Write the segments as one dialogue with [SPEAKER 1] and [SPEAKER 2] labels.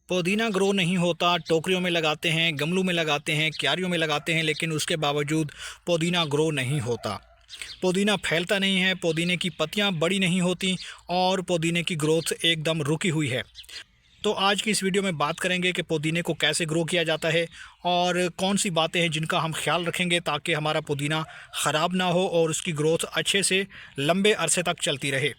[SPEAKER 1] पुदीना ग्रो नहीं होता, टोकरियों में लगाते हैं, गमलों में लगाते हैं, क्यारियों में लगाते हैं, लेकिन उसके बावजूद पुदीना ग्रो नहीं होता। पुदीना फैलता नहीं है, पुदीने की पत्तियां बड़ी नहीं होती और पुदीने की ग्रोथ एकदम रुकी हुई है। तो आज की इस वीडियो में बात करेंगे कि पुदीने को कैसे ग्रो किया जाता है और कौन सी बातें हैं जिनका हम ख्याल रखेंगे ताकि हमारा पुदीना ख़राब ना हो और उसकी ग्रोथ अच्छे से लंबे अरसे तक चलती रहे।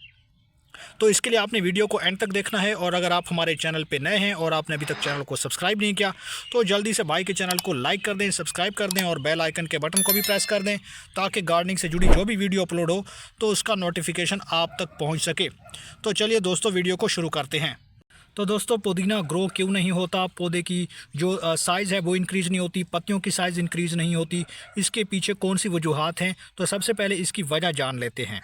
[SPEAKER 1] तो इसके लिए आपने वीडियो को एंड तक देखना है और अगर आप हमारे चैनल पे नए हैं और आपने अभी तक चैनल को सब्सक्राइब नहीं किया तो जल्दी से भाई के चैनल को लाइक कर दें, सब्सक्राइब कर दें और बेल आइकन के बटन को भी प्रेस कर दें ताकि गार्डनिंग से जुड़ी जो भी वीडियो अपलोड हो तो उसका नोटिफिकेशन आप तक पहुँच सके। तो चलिए दोस्तों, वीडियो को शुरू करते हैं। तो दोस्तों, पुदीना ग्रो क्यों नहीं होता, पौधे की जो साइज़ है वो इंक्रीज़ नहीं होती, पत्तियों की साइज़ इंक्रीज़ नहीं होती, इसके पीछे कौन सी वजूहात हैं? तो सबसे पहले इसकी वजह जान लेते हैं।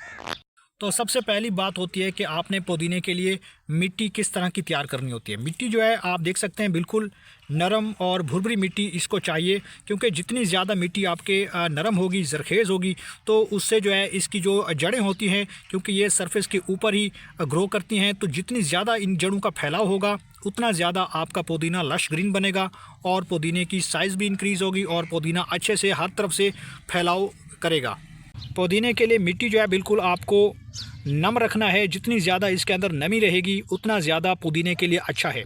[SPEAKER 1] तो सबसे पहली बात होती है कि आपने पुदीने के लिए मिट्टी किस तरह की तैयार करनी होती है। मिट्टी जो है आप देख सकते हैं बिल्कुल नरम और भुरभुरी मिट्टी इसको चाहिए, क्योंकि जितनी ज़्यादा मिट्टी आपके नरम होगी, ज़रखेज़ होगी, तो उससे जो है इसकी जो जड़ें होती हैं, क्योंकि ये सरफेस के ऊपर ही ग्रो करती हैं, तो जितनी ज़्यादा इन जड़ों का फैलाव होगा उतना ज़्यादा आपका पुदीना लश ग्रीन बनेगा और पुदीने की साइज़ भी इंक्रीज़ होगी और पुदीना अच्छे से हर तरफ से फैलाव करेगा। पुदीने के लिए मिट्टी जो है बिल्कुल आपको नम रखना है। जितनी ज़्यादा इसके अंदर नमी रहेगी उतना ज़्यादा पुदीने के लिए अच्छा है,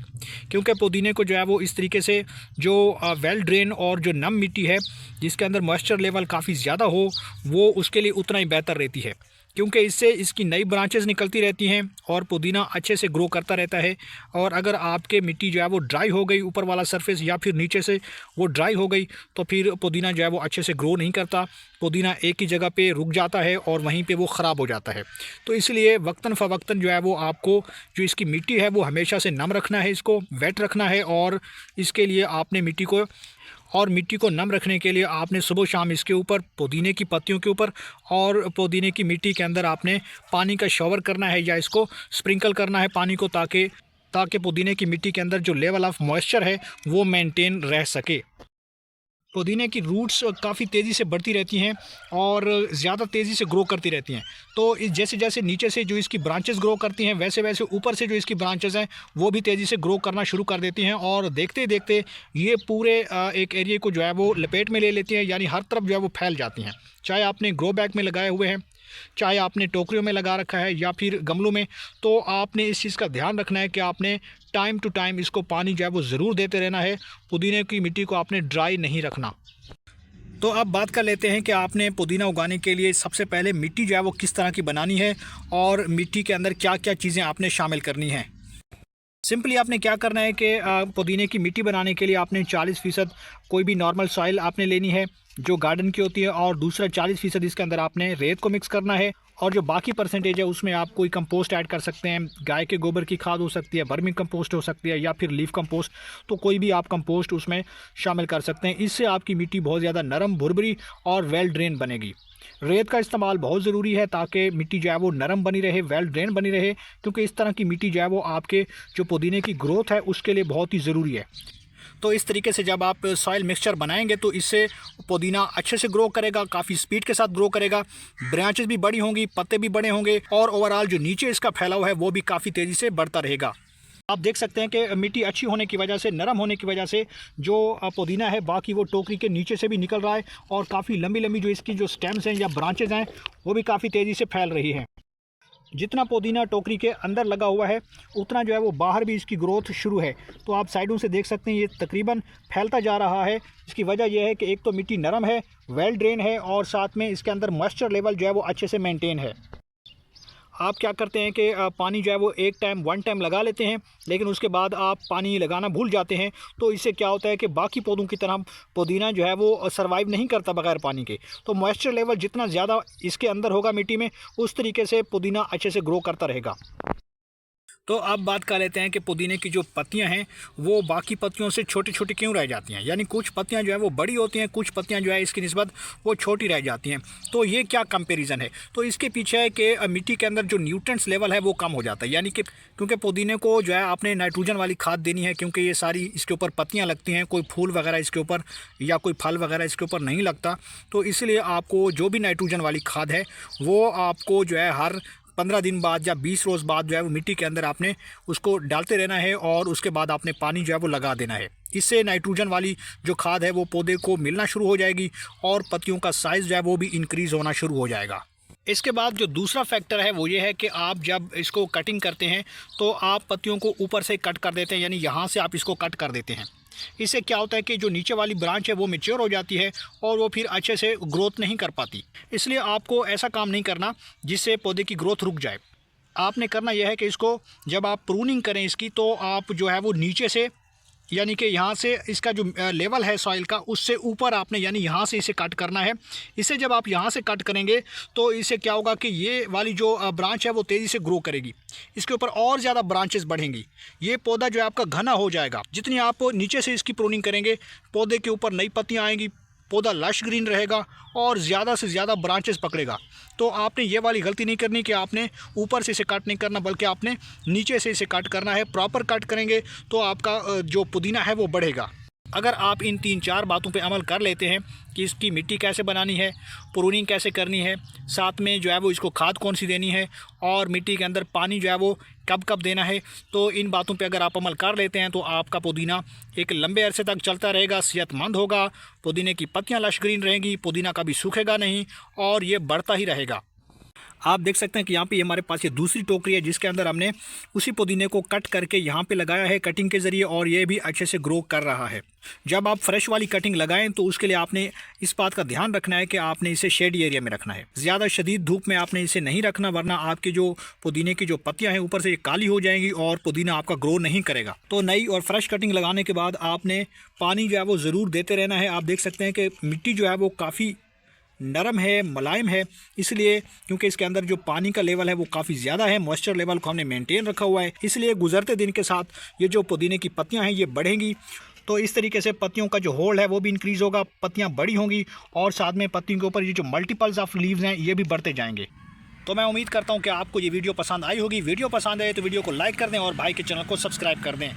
[SPEAKER 1] क्योंकि पुदीने को जो है वो इस तरीके से जो वेल ड्रेन और जो नम मिट्टी है जिसके अंदर मॉइस्चर लेवल काफ़ी ज़्यादा हो वो उसके लिए उतना ही बेहतर रहती है, क्योंकि इससे इसकी नई ब्रांचेस निकलती रहती हैं और पुदीना अच्छे से ग्रो करता रहता है। और अगर आपके मिट्टी जो है वो ड्राई हो गई, ऊपर वाला सरफेस या फिर नीचे से वो ड्राई हो गई, तो फिर पुदीना जो है वो अच्छे से ग्रो नहीं करता। पुदीना एक ही जगह पे रुक जाता है और वहीं पे वो ख़राब हो जाता है। तो इसलिए वक्तन फ़वक्तन जो है वो आपको जो इसकी मिट्टी है वो हमेशा से नम रखना है, इसको वेट रखना है। और इसके लिए आपने मिट्टी को नम रखने के लिए आपने सुबह शाम इसके ऊपर पुदीने की पत्तियों के ऊपर और पुदीने की मिट्टी के अंदर आपने पानी का शॉवर करना है या इसको स्प्रिंकल करना है पानी को, ताकि पुदीने की मिट्टी के अंदर जो लेवल ऑफ मॉइस्चर है वो मेंटेन रह सके। पुदीने की रूट्स काफ़ी तेज़ी से बढ़ती रहती हैं और ज़्यादा तेज़ी से ग्रो करती रहती हैं। तो जैसे जैसे नीचे से जो इसकी ब्रांचेस ग्रो करती हैं वैसे वैसे ऊपर से जो इसकी ब्रांचेस हैं वो भी तेज़ी से ग्रो करना शुरू कर देती हैं और देखते ही देखते ये पूरे एक एरिया को जो है वो लपेट में ले लेती हैं, यानी हर तरफ जो है वो फैल जाती हैं। चाहे आपने ग्रो बैग में लगाए हुए हैं, चाहे आपने टोकरियों में लगा रखा है या फिर गमलों में, तो आपने इस चीज़ का ध्यान रखना है कि आपने टाइम टू टाइम इसको पानी जो है वो ज़रूर देते रहना है। पुदीने की मिट्टी को आपने ड्राई नहीं रखना। तो अब बात कर लेते हैं कि आपने पुदीना उगाने के लिए सबसे पहले मिट्टी जो है वो किस तरह की बनानी है और मिट्टी के अंदर क्या क्या चीज़ें आपने शामिल करनी हैं। सिंपली आपने क्या करना है कि पुदीने की मिट्टी बनाने के लिए आपने 40% कोई भी नॉर्मल सॉइल आपने लेनी है जो गार्डन की होती है, और दूसरा 40% इसके अंदर आपने रेत को मिक्स करना है। और जो बाकी परसेंटेज है उसमें आप कोई कंपोस्ट ऐड कर सकते हैं। गाय के गोबर की खाद हो सकती है, वर्मी कंपोस्ट हो सकती है या फिर लीफ कंपोस्ट, तो कोई भी आप कंपोस्ट उसमें शामिल कर सकते हैं। इससे आपकी मिट्टी बहुत ज़्यादा नरम, भुरभुरी और वेल ड्रेन बनेगी। रेत का इस्तेमाल बहुत ज़रूरी है ताकि मिट्टी जो है वो नरम बनी रहे, वेल ड्रेन बनी रहे, क्योंकि इस तरह की मिट्टी जो है वो आपके जो पुदीने की ग्रोथ है उसके लिए बहुत ही ज़रूरी है। तो इस तरीके से जब आप सॉइल मिक्सचर बनाएंगे तो इससे पुदीना अच्छे से ग्रो करेगा, काफ़ी स्पीड के साथ ग्रो करेगा, ब्रांचेस भी बड़ी होंगी, पत्ते भी बड़े होंगे और ओवरऑल जो नीचे इसका फैलाव है वो भी काफ़ी तेज़ी से बढ़ता रहेगा। आप देख सकते हैं कि मिट्टी अच्छी होने की वजह से, नरम होने की वजह से जो पुदीना है बाकी वो टोकरी के नीचे से भी निकल रहा है और काफ़ी लंबी लंबी जो इसकी जो स्टेम्स हैं या ब्रांचेज हैं वो भी काफ़ी तेज़ी से फैल रही हैं। जितना पुदीना टोकरी के अंदर लगा हुआ है उतना जो है वो बाहर भी इसकी ग्रोथ शुरू है। तो आप साइडों से देख सकते हैं ये तकरीबन फैलता जा रहा है। इसकी वजह यह है कि एक तो मिट्टी नरम है, वेल ड्रेन है और साथ में इसके अंदर मॉइस्चर लेवल जो है वो अच्छे से मेंटेन है। आप क्या करते हैं कि पानी जो है वो वन टाइम लगा लेते हैं, लेकिन उसके बाद आप पानी लगाना भूल जाते हैं। तो इससे क्या होता है कि बाकी पौधों की तरह पुदीना जो है वो सर्वाइव नहीं करता बगैर पानी के। तो मॉइस्चर लेवल जितना ज़्यादा इसके अंदर होगा मिट्टी में, उस तरीके से पुदीना अच्छे से ग्रो करता रहेगा। तो अब बात कर लेते हैं कि पुदीने की जो पत्तियां हैं वो बाकी पत्तियों से छोटी छोटी क्यों रह जाती हैं, यानी कुछ पत्तियां जो है वो बड़ी होती हैं, कुछ पत्तियां जो है इसकी निस्बत वो छोटी रह जाती हैं। तो ये क्या कंपैरिजन है? तो इसके पीछे है कि मिट्टी के अंदर जो न्यूट्रिएंट्स लेवल है वो कम हो जाता है, यानी कि क्योंकि पुदीने को जो है आपने नाइट्रोजन वाली खाद देनी है, क्योंकि ये सारी इसके ऊपर पत्तियाँ लगती हैं, कोई फूल वगैरह इसके ऊपर या कोई फल वगैरह इसके ऊपर नहीं लगता। तो इसलिए आपको जो भी नाइट्रोजन वाली खाद है वो आपको जो है हर 15 दिन बाद या 20 रोज़ बाद जो है वो मिट्टी के अंदर आपने उसको डालते रहना है और उसके बाद आपने पानी जो है वो लगा देना है। इससे नाइट्रोजन वाली जो खाद है वो पौधे को मिलना शुरू हो जाएगी और पत्तियों का साइज़ जो है वो भी इंक्रीज़ होना शुरू हो जाएगा। इसके बाद जो दूसरा फैक्टर है वो ये है कि आप जब इसको कटिंग करते हैं तो आप पत्तियों को ऊपर से कट कर देते हैं, यानी यहाँ से आप इसको कट कर देते हैं। इससे क्या होता है कि जो नीचे वाली ब्रांच है वो मैच्योर हो जाती है और वो फिर अच्छे से ग्रोथ नहीं कर पाती। इसलिए आपको ऐसा काम नहीं करना जिससे पौधे की ग्रोथ रुक जाए। आपने करना यह है कि इसको जब आप प्रूनिंग करें इसकी, तो आप जो है वो नीचे से, यानी कि यहाँ से इसका जो लेवल है सॉइल का उससे ऊपर आपने, यानी यहाँ से इसे कट करना है। इससे जब आप यहाँ से कट करेंगे तो इससे क्या होगा कि ये वाली जो ब्रांच है वो तेज़ी से ग्रो करेगी, इसके ऊपर और ज़्यादा ब्रांचेस बढ़ेंगी, ये पौधा जो है आपका घना हो जाएगा। जितनी आप नीचे से इसकी प्रूनिंग करेंगे पौधे के ऊपर नई पत्तियाँ आएंगी, पौधा लश ग्रीन रहेगा और ज़्यादा से ज़्यादा ब्रांचेस पकड़ेगा। तो आपने ये वाली गलती नहीं करनी कि आपने ऊपर से इसे कट नहीं करना, बल्कि आपने नीचे से इसे कट करना है। प्रॉपर कट करेंगे तो आपका जो पुदीना है वो बढ़ेगा। अगर आप इन 3-4 बातों पे अमल कर लेते हैं कि इसकी मिट्टी कैसे बनानी है, प्रूनिंग कैसे करनी है, साथ में जो है वो इसको खाद कौन सी देनी है और मिट्टी के अंदर पानी जो है वो कब कब देना है, तो इन बातों पे अगर आप अमल कर लेते हैं तो आपका पुदीना एक लंबे अरसे तक चलता रहेगा, सेहतमंद होगा, पुदीने की पत्तियां लश ग्रीन रहेंगी, पुदीना कभी सूखेगा नहीं और ये बढ़ता ही रहेगा। आप देख सकते हैं कि यहाँ पे हमारे पास ये दूसरी टोकरी है जिसके अंदर हमने उसी पुदीने को कट करके यहाँ पे लगाया है कटिंग के ज़रिए और ये भी अच्छे से ग्रो कर रहा है। जब आप फ्रेश वाली कटिंग लगाएं तो उसके लिए आपने इस बात का ध्यान रखना है कि आपने इसे शेडी एरिया में रखना है। ज़्यादा शदीद धूप में आपने इसे नहीं रखना, वरना आपके जो पुदीने की जो पत्तियाँ हैं ऊपर से ये काली हो जाएंगी और पुदीना आपका ग्रो नहीं करेगा। तो नई और फ्रेश कटिंग लगाने के बाद आपने पानी जो है वो ज़रूर देते रहना है। आप देख सकते हैं कि मिट्टी जो है वो काफ़ी नरम है, मुलायम है, इसलिए क्योंकि इसके अंदर जो पानी का लेवल है वो काफ़ी ज़्यादा है, मॉइस्चर लेवल को हमने मेंटेन रखा हुआ है, इसलिए गुजरते दिन के साथ ये जो पुदीने की पत्तियां हैं ये बढ़ेंगी। तो इस तरीके से पत्तियों का जो होल्ड है वो भी इंक्रीज़ होगा, पत्तियां बड़ी होंगी और साथ में पत्तियों के ऊपर ये जो मल्टीपल्स ऑफ लीव्स हैं ये भी बढ़ते जाएंगे। तो मैं उम्मीद करता हूँ कि आपको ये वीडियो पसंद आई होगी। वीडियो पसंद आए तो वीडियो को लाइक कर दें और भाई के चैनल को सब्सक्राइब कर दें।